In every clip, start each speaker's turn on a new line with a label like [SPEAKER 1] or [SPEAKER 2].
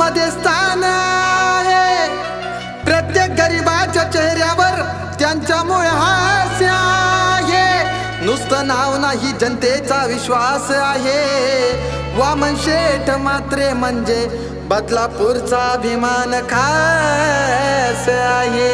[SPEAKER 1] मनामध्ये स्थान आहे, प्रत्येक गरिबाच्या चेहऱ्यावर त्यांच्यामुळे हास्य आहे. नुसतं नाव नाही जनतेचा विश्वास आहे. वामन शेठ म्हात्रे म्हणजे बदलापूरचा अभिमान खास आहे.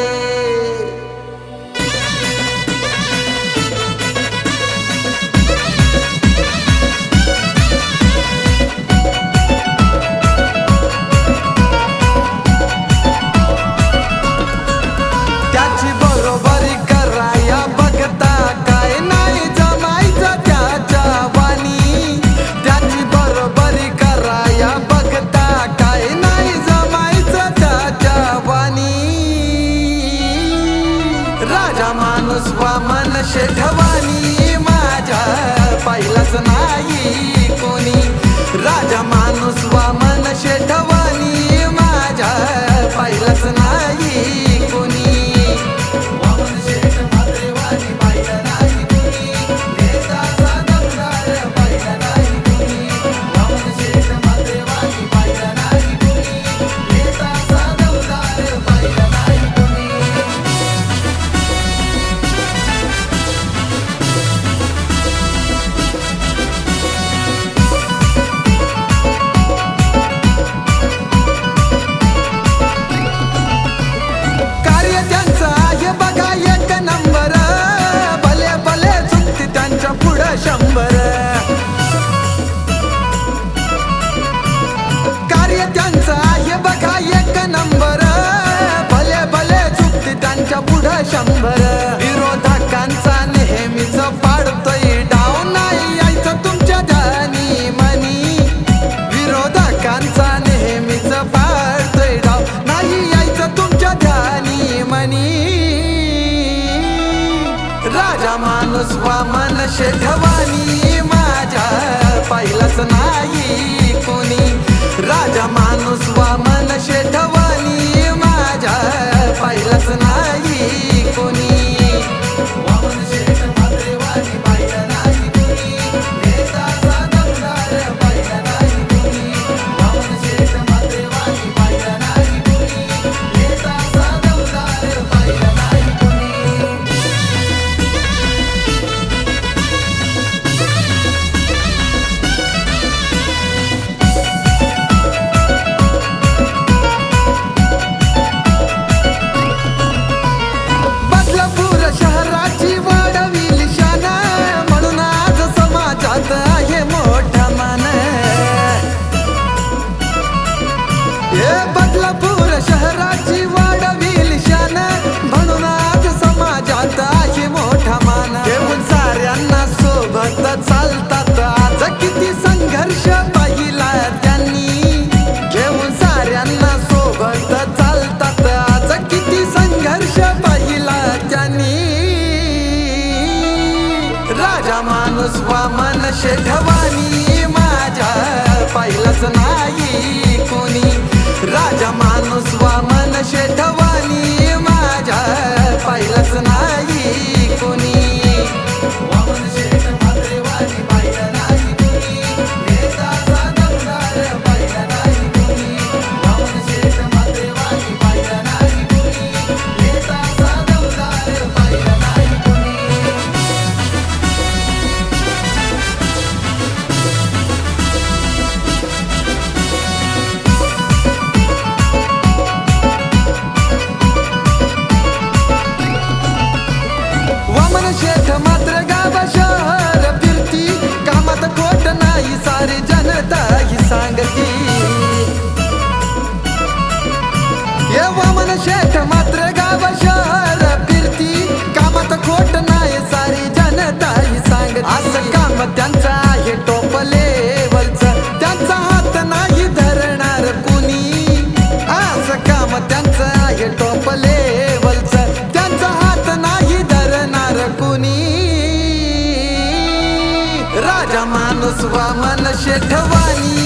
[SPEAKER 1] राजा माणूस वामन शेठवानी माझ्या पाहिलाच नाही कोणी. राजा माणूस वामन शेठवानी माझ्या पाहिलाच नाही कोणी. वामन शेठ म्हात्रेवानी पाहिलं नाही कोणी. नेता साधवदार पाहिलं नाही कोणी. वामन शेठ म्हात्रेवानी पाहिलं नाही कोणी. नेता साधवदार पाहिलं नाही कोणी. कार्य त्यांचं आहे बघा एक नंबर, भले भले चुकते त्यांच्या पुढं 100. विरोधकांचा नेहमीच पाडतोय डाव, नाही यायचं तुमच्या ध्यानी मनी. विरोधकांचा नेहमीच पाडतोय डाव, नाही यायचं तुमच्या ध्यानी मनी. राजा माणूस वामन शेठवानी माझ्या पाहिलाच नाही कोणी. राजा माणूस वामन शेठवानी माझ्या पाहिलाच नाही कोणी. वामन शेठ म्हात्रेवानी पाहिलं नाही कोणी. नेता साधवदार पाहिलं नाही कोणी. वामन शेठ म्हात्रेवानी पाहिलं नाही कोणी. नेता साधवदार पाहिलं नाही कोणी. शहराची वाढविली शान, म्हणून आज समाजात आहे मोठा मान. हे बदलापूर शहराची वाढविली शान, म्हणून आज समाजात आहे मोठा मान. घेऊन साऱ्यांना सोबत चालतात आज किती संघर्ष पाहिला त्यांनी. घेऊन साऱ्यांना सोबत चालतात आज किती संघर्ष पाहिला त्यांनी. राजा माणूस वामन शेठवानी माझ्या पाहिलाच नाही कोणी. राजा माणूस वामन शेठवानी माझ्या पाहिलाच नाही कोणी. वामन शेठ म्हात्रेवानी पाहिलं नाही कोणी. नेता साधवदार पाहिलं नाही कोणी. वामन शेठ म्हात्रेवानी पाहिलं नाही कोणी. नेता साधवदार पाहिलं नाही कोणी. वामन शेठ मात्र गाव शहर फिरती, कामात खोट नाही सारी जनता ही सांगती. हे वामन शेठ मात्र गाव शहर फिरती, कामात खोट नाही सारी जनता ही सांगती. असं काम त्यांचं आहे टॉप लेवलचं, त्यांचा हात नाही धरणार कुणी. असं काम त्यांचं आहे टॉप लेवलचं, त्यांचा हात नाही धरणार कुणी. राजा माणूस वामन शेठवानी